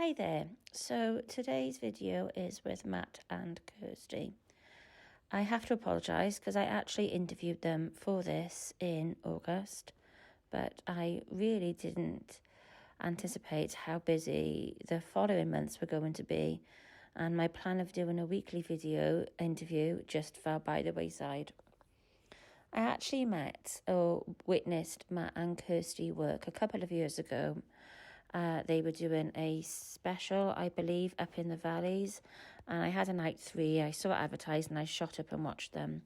Hi there. So today's video is with Matt and Kirsty. I have to apologise because I actually interviewed them for this in August, but I really didn't anticipate how busy the following months were going to be, and my plan of doing a weekly video interview just fell by the wayside. I actually met or witnessed Matt and Kirsty work a couple of years ago. They were doing a special, I believe, up in the valleys, and I had a night 3. I saw it advertised and I shot up and watched them.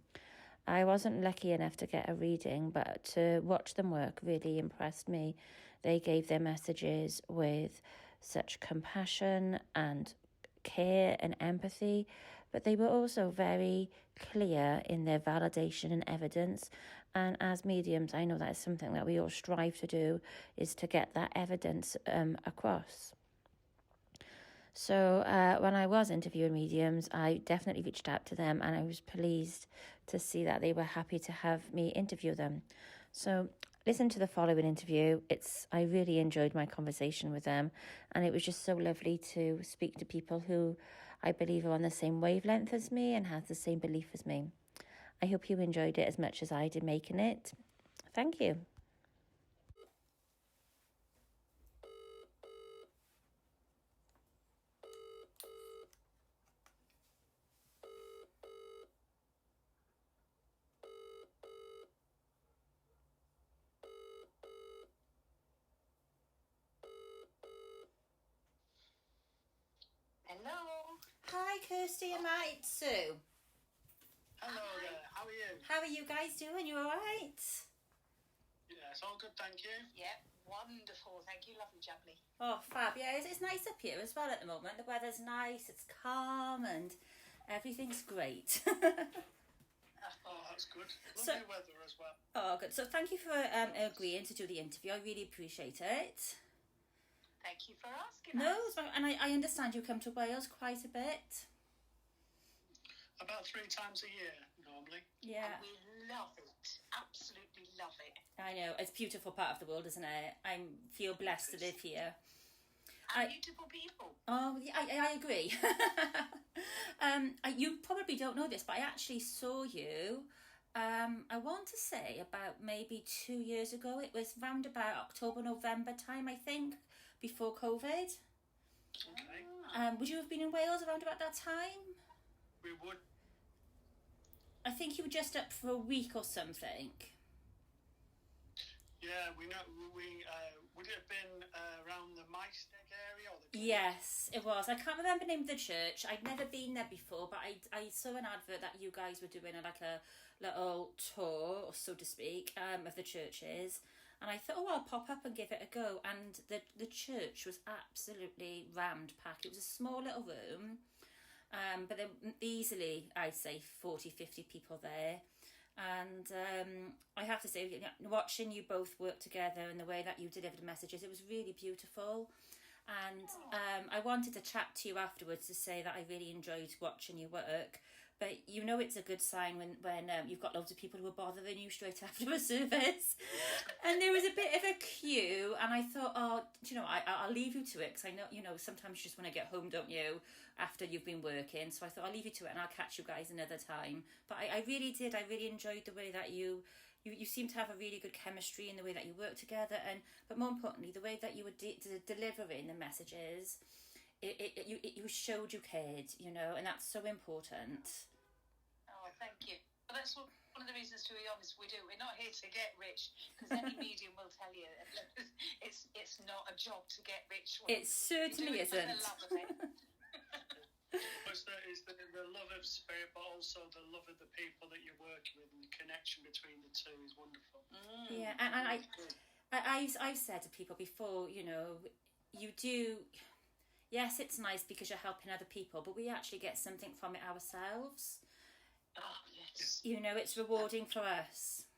I wasn't lucky enough to get a reading, but to watch them work really impressed me. They gave their messages with such compassion and care and empathy, but they were also very clear in their validation and evidence. And as mediums, I know that is something that we all strive to do, is to get that evidence across. So when I was interviewing mediums, I definitely reached out to them, and I was pleased to see that they were happy to have me interview them. So listen to the following interview. I really enjoyed my conversation with them, and it was just so lovely to speak to people who I believe are on the same wavelength as me and have the same belief as me. I hope you enjoyed it as much as I did making it. Thank you. Hello. Hi, Kirsty and Matt. It's Sue. Hello there. How are you? How are you guys doing? You all right? Yeah, it's all good, thank you. Yep, wonderful. Thank you, lovely jubbly. Oh, fab. Yeah, it's nice up here as well at the moment. The weather's nice, it's calm, and everything's great. Oh, that's good. Lovely weather as well. Oh, good. So thank you for agreeing to do the interview. I really appreciate it. Thank you for asking No, us. and I understand you come to Wales quite a bit. About 3 times a year, normally. Yeah. And we love it. Absolutely love it. I know. It's a beautiful part of the world, isn't it? I feel blessed to live here. And beautiful people. Oh, yeah, I agree. You probably don't know this, but I actually saw you, I want to say about maybe 2 years ago. It was round about October, November time, I think, before COVID. Okay. Would you have been in Wales around about that time? We would. I think you were just up for a week or something. Yeah, we know. Would it have been around the Maesteg area or the? Yes, it was. I can't remember the name of the church. I'd never been there before, but I saw an advert that you guys were doing like a little tour, so to speak, of the churches. And I thought, I'll pop up and give it a go. And the church was absolutely rammed packed. It was a small little room, but there easily, I'd say, 40, 50 people there. And I have to say, watching you both work together and the way that you delivered messages, it was really beautiful. And I wanted to chat to you afterwards to say that I really enjoyed watching you work. But you know it's a good sign when you've got loads of people who are bothering you straight after a service. And there was a bit of a queue, and I thought, I'll leave you to it, because I know, sometimes you just want to get home, don't you, after you've been working. So I thought I'll leave you to it, and I'll catch you guys another time. But I really did. I really enjoyed the way that you seem to have a really good chemistry in the way that you work together, but more importantly, the way that you were delivering the messages. You showed you cared, and that's so important. Oh, thank you. Well, that's one of the reasons, to be honest, we do. We're not here to get rich, because any medium will tell you it's not a job to get rich. It certainly isn't. For the love of it. It's the love of spirit, but also the love of the people that you're working with, and the connection between the two is wonderful. Yeah, and I've said to people before, you do. Yes, it's nice because you're helping other people, but we actually get something from it ourselves. Oh, yes. It's rewarding for us.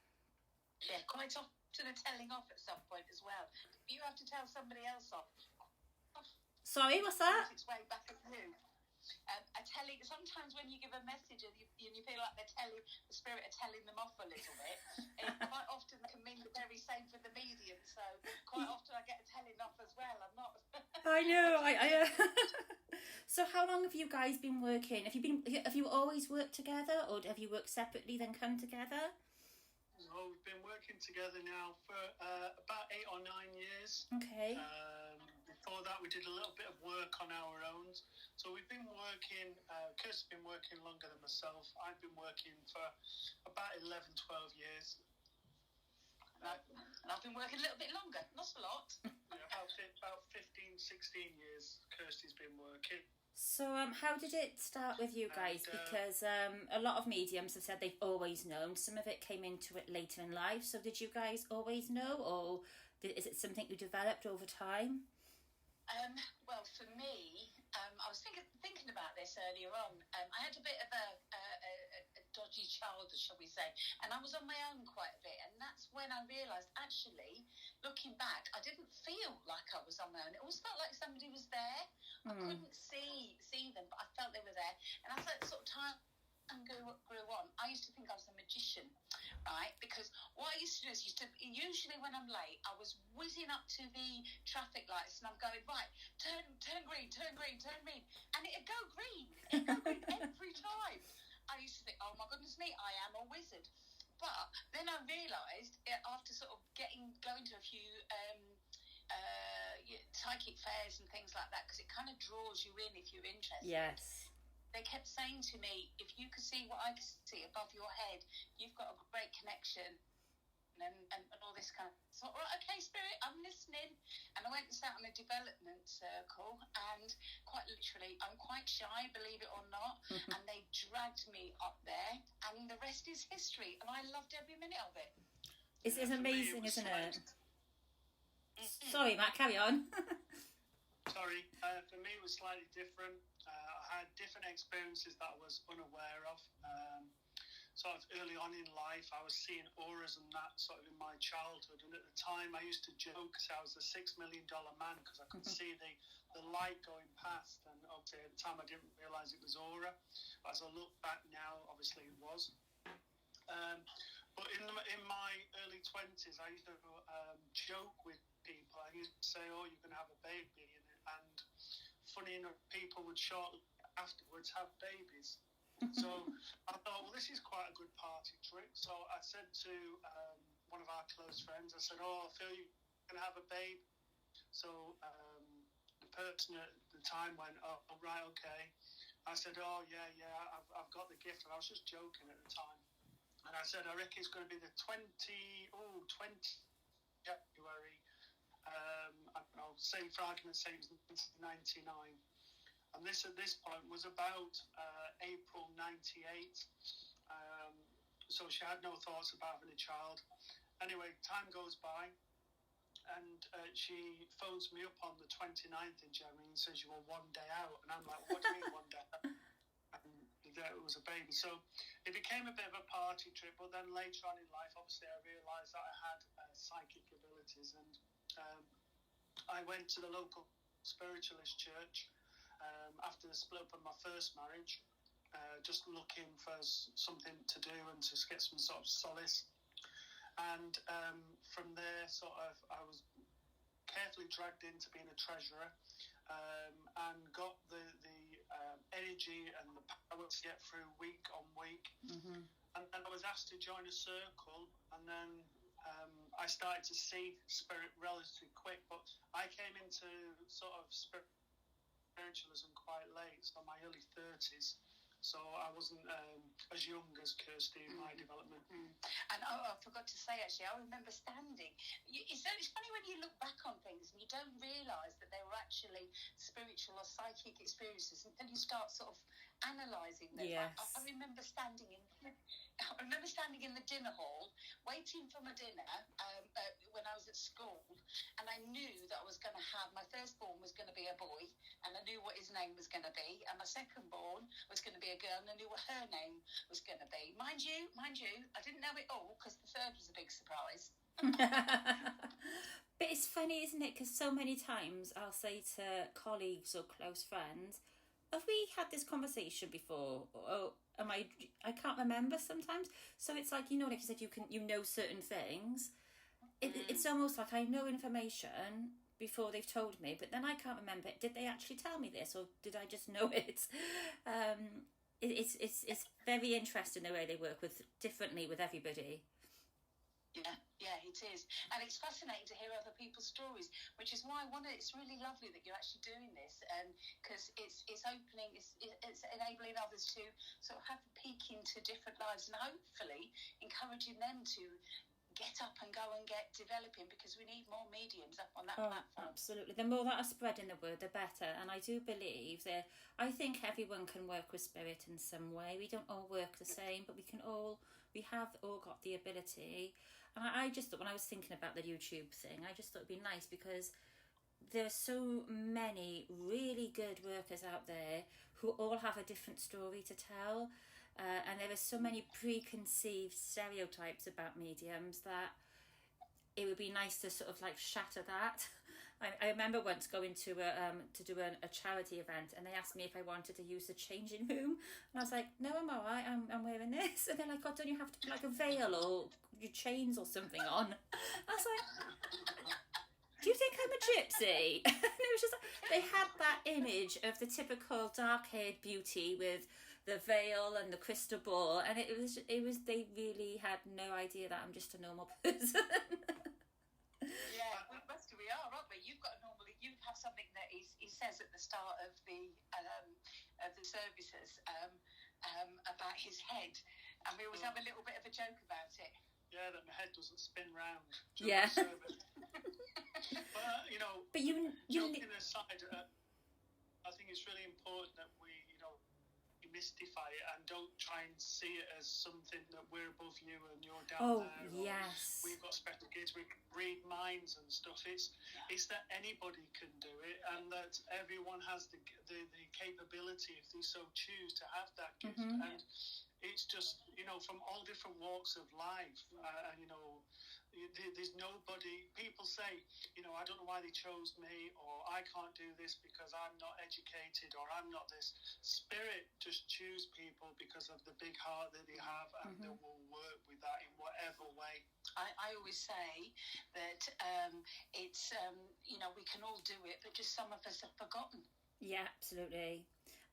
Yeah, quite often a telling off at some point as well. You have to tell somebody else off. Sorry, what's that? It's way back at you. Sometimes when you give a message and you feel like the spirit are telling them off a little bit, it quite often can mean the very same for the medium. So quite often I get a telling off as well. I'm not. I know. So how long have you guys been working? Have you always worked together, or have you worked separately then come together? Well, we've been working together now for about 8 or 9 years. Okay. Before that, we did a little bit of work on our own. So we've been working, Kirsty's been working longer than myself. I've been working for about 11, 12 years. And I've been working a little bit longer, not a lot. About 15, 16 years Kirsty's been working. So how did it start with you guys? Because a lot of mediums have said they've always known. Some of it came into it later in life. So did you guys always know, or is it something you developed over time? Well, for me, I was thinking about this earlier on. I had a bit of a dodgy childhood, shall we say, and I was on my own quite a bit, and that's when I realised, actually, looking back, I didn't feel like I was on my own. It always felt like somebody was there. I couldn't see them, but I felt they were there. And as that sort of time grew on, I used to think I was a magician, right? Because what I used to do is usually when I'm late, I was whizzing up to the traffic lights and I'm going, right, turn green, and it'd go green every time. I used to think, oh my goodness me, I am a wizard. But then I realised, after sort of going to a few psychic fairs and things like that, because it kind of draws you in if you're interested. Yes. They kept saying to me, if you could see what I could see above your head, you've got a great connection and all this kind of... So, right, okay, Spirit, I'm listening. And I went and sat on a development circle, and quite literally, I'm quite shy, believe it or not, and they dragged me up there, and the rest is history, and I loved every minute of it. It's amazing, isn't it? Sorry, Matt, carry on. Sorry, for me it was slightly different. I had different experiences that I was unaware of. Sort of early on in life, I was seeing auras and that sort of in my childhood. And at the time, I used to joke I was a $6 million man because I could see the light going past. And obviously at the time, I didn't realise it was aura. But as I look back now, obviously it was. But in my early 20s, I used to joke with people. I used to say, oh, you're going to have a baby. And funny enough, people would shortly afterwards have babies. So I thought, well, this is quite a good party trick. So I said to one of our close friends, I said, oh, I feel you're going to have a baby. So the person at the time went, oh, right, okay. I said, oh, yeah, I've got the gift. And I was just joking at the time. And I said, I reckon it's going to be the 20 January. I don't know, say for argument's sake, it was 1999. And this at this point was about April 98. So she had no thoughts about having a child. Anyway, time goes by, and she phones me up on the 29th in January and says, you were 1 day out. And I'm like, what do you mean 1 day out? And it was a baby. So it became a bit of a party trip. But then later on in life, obviously, I realised that I had psychic abilities. And I went to the local spiritualist church after the split up of my first marriage, just looking for something to do and to get some sort of solace. And from there, sort of, I was carefully dragged into being a treasurer, and got the energy and the power to get through week on week. Mm-hmm. And I was asked to join a circle, and then I started to see spirit relatively quick. But I came into sort of spiritualism quite late, so my early 30s. So I wasn't as young as Kirsty in my development. And I forgot to say, actually, I remember standing. It's funny when you look back on things and you don't realise that they were actually spiritual or psychic experiences until you start sort of analysing them. Yes. I remember standing in the dinner hall, waiting for my dinner when I was at school, and I knew that I was going to have, my firstborn was going to be a boy, and I knew what his name was going to be, and my secondborn was going to be a girl, and I knew what her name was going to be. Mind you, I didn't know it all, because the third was a big surprise. But it's funny, isn't it? Because so many times I'll say to colleagues or close friends, have we had this conversation before? Or I can't remember sometimes. So it's like, like you said, you know certain things. It's almost like I know information, before they've told me, but then I can't remember. Did they actually tell me this, or did I just know it? It's very interesting the way they work differently with everybody. Yeah, it is, and it's fascinating to hear other people's stories, which is why it's really lovely that you're actually doing this, because it's opening, it's enabling others to sort of have a peek into different lives, and hopefully encouraging them to get up and go and get developing, because we need more mediums up on that platform. Absolutely. The more that are spreading the word, the better. And I do believe that I think everyone can work with spirit in some way. We don't all work the same, but we have all got the ability. And I just thought, when I was thinking about the YouTube thing, I just thought it'd be nice, because there are so many really good workers out there who all have a different story to tell. And there are so many preconceived stereotypes about mediums that it would be nice to sort of like shatter that. I remember once going to a charity event, and they asked me if I wanted to use the changing room, and I was like, no, I'm alright, I'm wearing this. And they're like, oh, don't you have to put like a veil or your chains or something on? I was like, do you think I'm a gypsy? And it was just like, they had that image of the typical dark-haired beauty with the veil and the crystal ball, and it was they really had no idea that I'm just a normal person. Yeah, we are, aren't we? You have something that he says at the start of the services about his head, and we always have a little bit of a joke about it. Yeah, that my head doesn't spin round. Yeah. But joking aside, I think it's really important that we demystify it and don't try and see it as something that we're above you and you're down there. Yes. We've got special gifts, we can read minds and stuff. It's that anybody can do it, and that everyone has the capability, if they so choose, to have that gift. Mm-hmm. And it's just, from all different walks of life, and there's nobody. People say, I don't know why they chose me, or I can't do this because I'm not educated, or I'm not this. Spirit just choose people because of the big heart that they have, and they will work with that in whatever way. I always say that it's we can all do it, but just some of us have forgotten. Yeah, absolutely.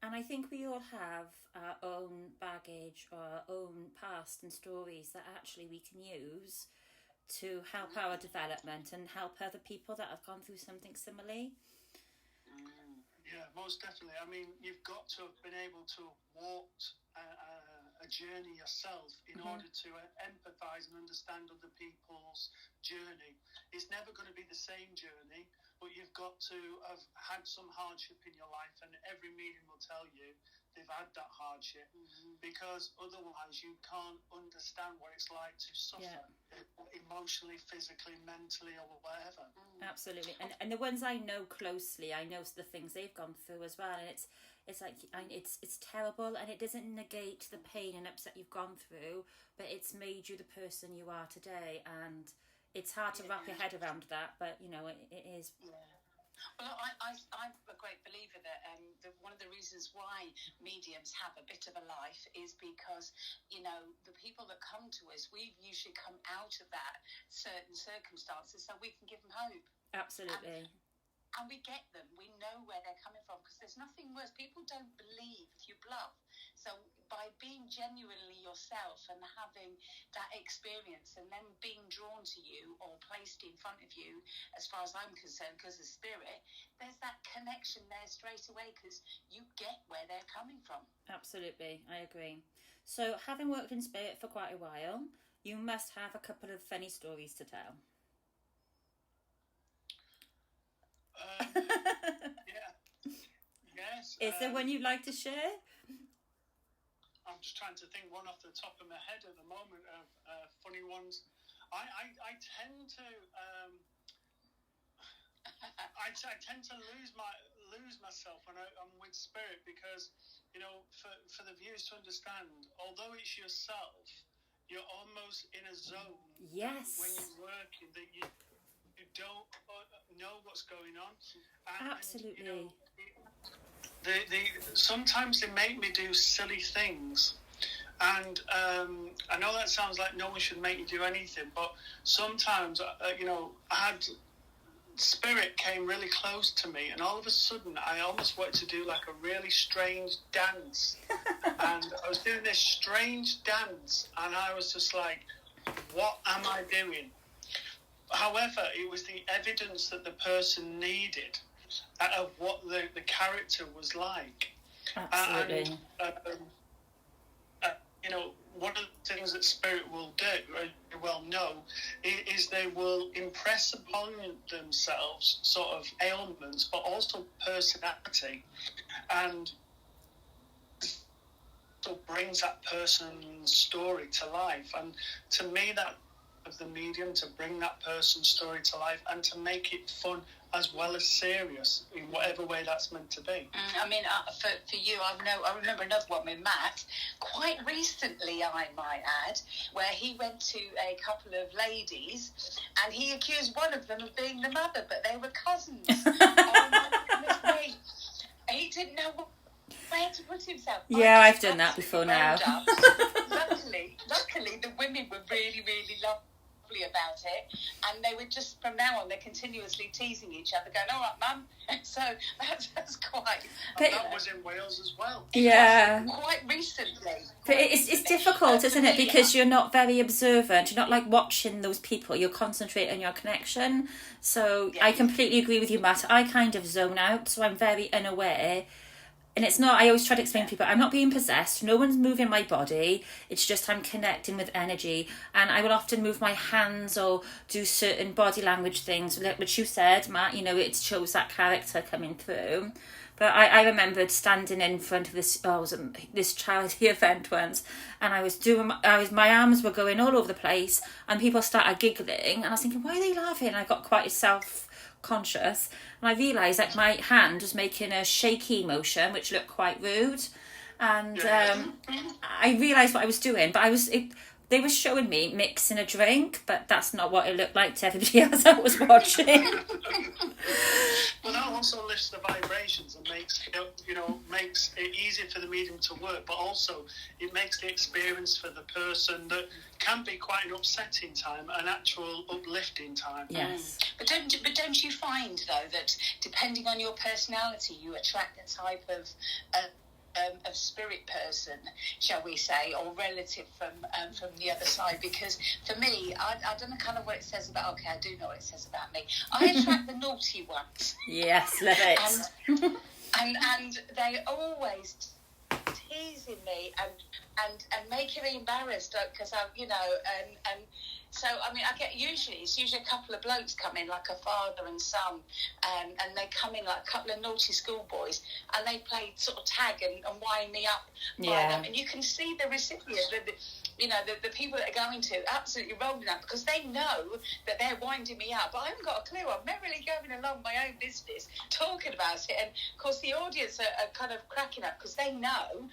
And I think we all have our own baggage or our own past and stories that actually we can use to help our development and help other people that have gone through something similarly. Yeah, most definitely. I mean, you've got to have been able to walk a journey yourself in order to empathise and understand other people's journey. It's never going to be the same journey, but you've got to have had some hardship in your life, and every medium will tell you they've had that hardship, because otherwise you can't understand what it's like to suffer emotionally, physically, mentally, or whatever. Absolutely. And the ones I know closely, I know the things they've gone through as well, and it's like it's terrible, and it doesn't negate the pain and upset you've gone through, but it's made you the person you are today, and it's hard to wrap your head around that, but it is. Yeah. Well, I'm a great believer that one of the reasons why mediums have a bit of a life is because, the people that come to us, we've usually come out of that certain circumstances, so we can give them hope. Absolutely. And we get them. We know where they're coming from, because there's nothing worse. People don't believe if you bluff. So by being genuinely yourself and having that experience, and then being drawn to you or placed in front of you, as far as I'm concerned, because of spirit, there's that connection there straight away, because you get where they're coming from. Absolutely, I agree. So, having worked in spirit for quite a while, you must have a couple of funny stories to tell. Yes. Is there one you'd like to share? I'm just trying to think one off the top of my head at the moment of funny ones. I tend to I tend to lose myself when I'm with spirit, because for the viewers to understand, although it's yourself, you're almost in a zone. Yes. When you're working, that you don't know what's going on. Absolutely. Sometimes they make me do silly things, and I know that sounds like no one should make you do anything, but sometimes I had spirit came really close to me, and all of a sudden I almost wanted to do like a really strange dance. And I was doing this strange dance, and I was just like, what am I doing? However, it was the evidence that the person needed of what the character was like. Absolutely. And, you know, one of the things that spirit will do, or you well know, is they will impress upon themselves sort of ailments, but also personality, and so brings that person's story to life. And to me, that of the medium, to bring that person's story to life and to make it fun as well as serious in whatever way that's meant to be. I mean, for you, I remember another one with Matt, quite recently, I might add, where he went to a couple of ladies and he accused one of them of being the mother, but they were cousins. Oh my goodness me. He didn't know where to put himself. Yeah, I've done that before now. Luckily, the women were really, really lovely about it, and they were just, from now on, they're continuously teasing each other, going, all right, mum. So that's quite... And that was in Wales as well. Yeah. Quite recently. But it's difficult, isn't it? Because you're not very observant. You're not like watching those people. You're concentrating on your connection. So yeah. I completely agree with you, Matt. I kind of zone out, so I'm very unaware. And it's not, I always try to explain to people, I'm not being possessed, no one's moving my body, it's just I'm connecting with energy. And I will often move my hands or do certain body language things, which you said, Matt, you know, it shows that character coming through. But I remembered standing in front of this charity event once, and my arms were going all over the place, and people started giggling, and I was thinking, why are they laughing? And I got quite self-conscious, and I realised that my hand was making a shaky motion, which looked quite rude, and I realised what I was doing, but they were showing me mixing a drink, but that's not what it looked like to everybody else I was watching. Well, that also lifts the vibrations and makes it easier for the medium to work, but also it makes the experience for the person that can be quite an upsetting time an actual uplifting time. Yes. But don't you find, though, that depending on your personality, you attract the type of spirit person, shall we say, or relative from the other side? Because for me, I don't know kind of what it says about. Okay, I do know what it says about me. I attract the naughty ones. Yes, love it. and they always teasing me and making me embarrassed because I'm, and so I mean it's usually a couple of blokes come in, like a father and son, and they come in like a couple of naughty schoolboys, and they play sort of tag and wind me up by them, and you can see the recipient, the people that are going to absolutely rolling up because they know that they're winding me up, but I haven't got a clue. I'm merrily going along my own business, talking about it, and of course the audience are kind of cracking up because they know.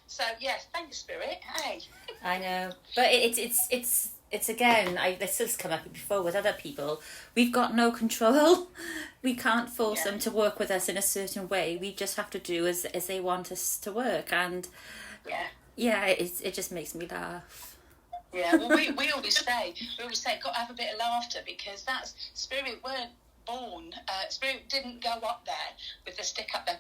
So yes, thanks, Spirit. Hey, I know, but it's again, this has come up before with other people. We've got no control. We can't force them to work with us in a certain way. We just have to do as they want us to work, and it just makes me laugh. Yeah, well, we always say, got to have a bit of laughter, because that's spirit weren't born. Spirit didn't go up there with the stick up there.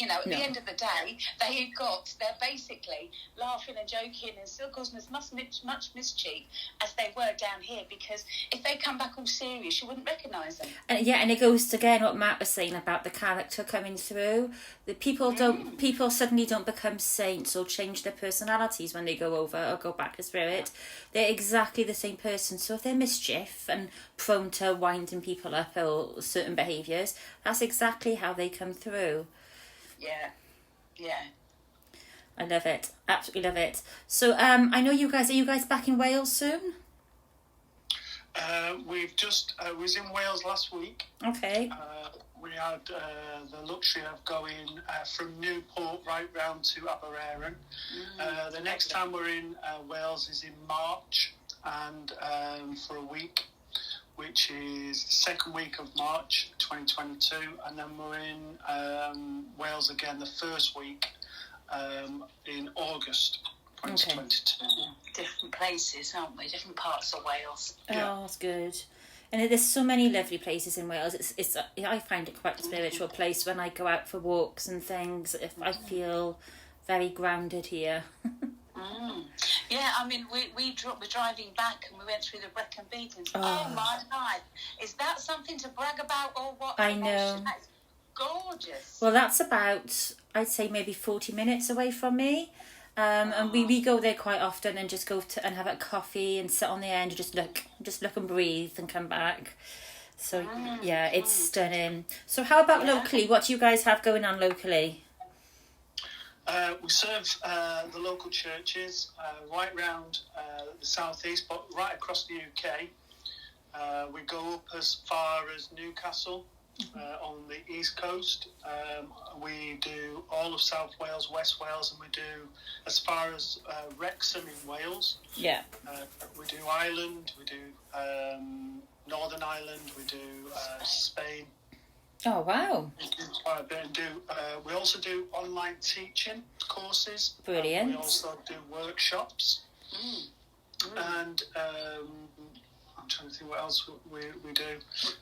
At the end of the day, they're basically laughing and joking and still causing as much mischief as they were down here, because if they come back all serious, you wouldn't recognise them. And it goes to, again, what Matt was saying about the character coming through. The people suddenly don't become saints or change their personalities when they go over or go back to spirit. They're exactly the same person. So if they're mischief and prone to winding people up or certain behaviours, that's exactly how they come through. Yeah. I love it. Absolutely love it. So I know are you guys back in Wales soon? We've just was in Wales last week. Okay. We had the luxury of going from Newport right round to Aberavon. The next time we're in Wales is in March, and for a week, which is the second week of March 2022, and then we're in Wales again the first week in August 2022. Different places, aren't we? Different parts of Wales. Oh, that's good. And there's so many lovely places in Wales. It's I find it quite a spiritual place when I go out for walks and things. If I feel very grounded here. Yeah, I mean, we're driving back and we went through the Brecon Beacons. Oh my God. Is that something to brag about or what? I know. That's gorgeous. Well, that's about, I'd say, maybe 40 minutes away from me. And we go there quite often and just go to and have a coffee and sit on the end and just look and breathe and come back. So yeah, it's stunning. So how about locally? What do you guys have going on locally? We serve the local churches right round the southeast, but right across the UK. We go up as far as Newcastle. On the east coast, we do all of South Wales, West Wales, and we do as far as Wrexham in Wales. Yeah. We do Ireland, we do Northern Ireland, we do Spain. Oh wow! We do quite a bit, and we also do online teaching courses. Brilliant. We also do workshops, and. I'm trying to think what else we do.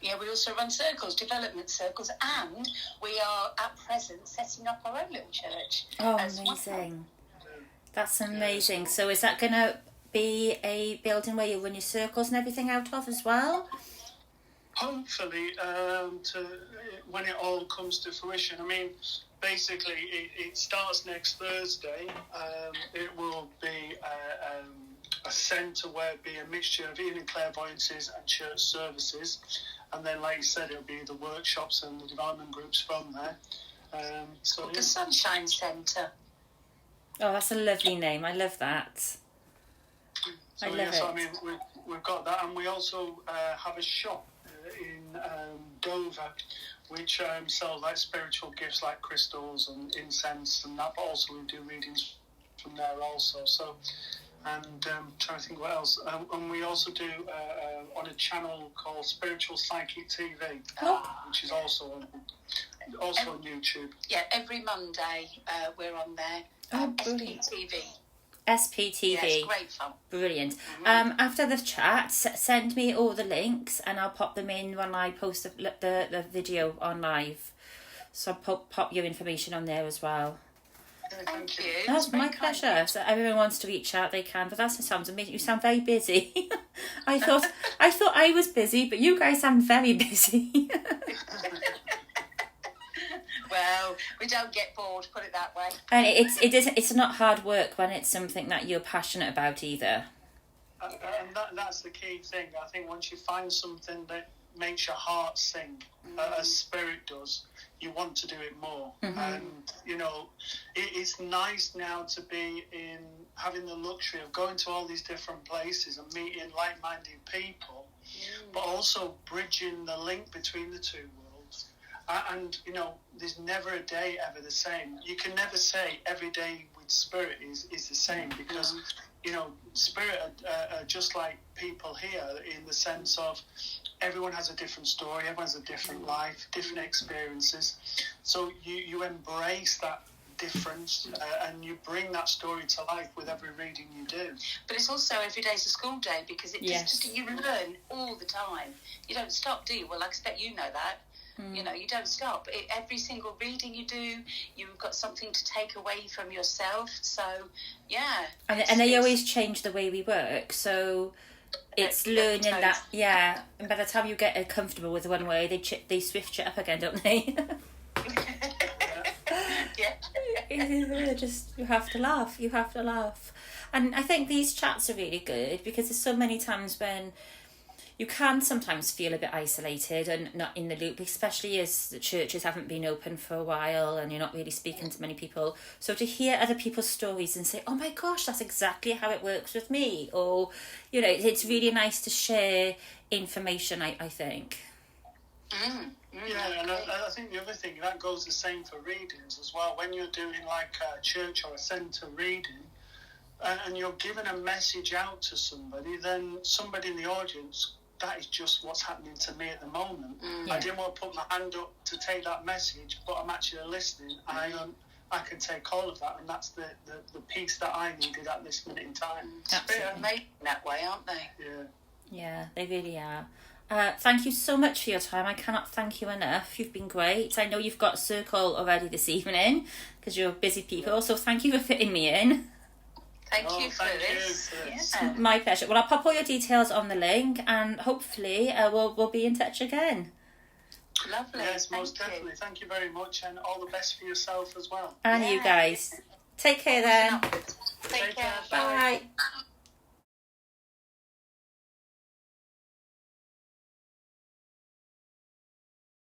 Yeah, we also run circles, development circles, and we are at present setting up our own little church. Oh, amazing. That's amazing. Yeah. So is that going to be a building where you run your circles and everything out of as well? Hopefully, when it all comes to fruition. I mean, basically, it starts next Thursday. It will be a centre where it'll be a mixture of evening clairvoyances and church services, and then, like you said, it'll be the workshops and the development groups from there. The Sunshine Centre. Oh, that's a lovely name. I love that. So, I love it. I mean, we've got that, and we also have a shop in Dover, which sells like spiritual gifts like crystals and incense and that, but also we do readings from there also. So. And trying to think what else. And we also do on a channel called Spiritual Psychic TV, which is also on YouTube. Yeah, every Monday we're on there. SPTV. SPTV. Yeah, it's great fun. Brilliant. After the chat, send me all the links and I'll pop them in when I post the video on live. So I'll pop your information on there as well. Thank you. That's my pleasure. So everyone wants to reach out, they can. But that sounds amazing. You sound very busy. I thought I was busy, but you guys sound very busy. Well, we don't get bored, put it that way. And it's not hard work when it's something that you're passionate about either. And that's the key thing. I think once you find something that makes your heart sing, as spirit does, you want to do it more. And it's nice now to be having the luxury of going to all these different places and meeting like-minded people, but also bridging the link between the two worlds. And there's never a day ever the same. You can never say every day with spirit is the same, because spirit are just like people here, in the sense of everyone has a different story, everyone has a different life, different experiences. So you embrace that difference and you bring that story to life with every reading you do. But it's also every day's a school day, because you learn all the time. You don't stop, do you? Well, I expect you know that. You don't stop. Every single reading you do, you've got something to take away from yourself. So, yeah. And they always change the way we work. So it's learning that, yeah. And by the time you get comfortable with one way, they switch it up again, don't they? Yeah. Just, you have to laugh. And I think these chats are really good, because there's so many times when you can sometimes feel a bit isolated and not in the loop, especially as the churches haven't been open for a while and you're not really speaking to many people. So to hear other people's stories and say, oh my gosh, that's exactly how it works with me. Or, it's really nice to share information, I think. Yeah, and I think the other thing, that goes the same for readings as well. When you're doing like a church or a centre reading, and you're giving a message out to somebody, then somebody in the audience, that is just what's happening to me at the moment. I didn't want to put my hand up to take that message, but I'm actually listening, and I can take all of that, and that's the piece that I needed at this minute in time. Spirit are made that way, aren't they? Yeah. Yeah, they really are. Thank you so much for your time. I cannot thank you enough. You've been great. I know you've got a circle already this evening because you're busy people, so thank you for fitting me in. Thank you for this. Yeah. My pleasure. Well, I'll pop all your details on the link, and hopefully we'll be in touch again. Lovely. Yes, most definitely. Thank you very much, and all the best for yourself as well. And you guys. Take care then. Take care. Bye.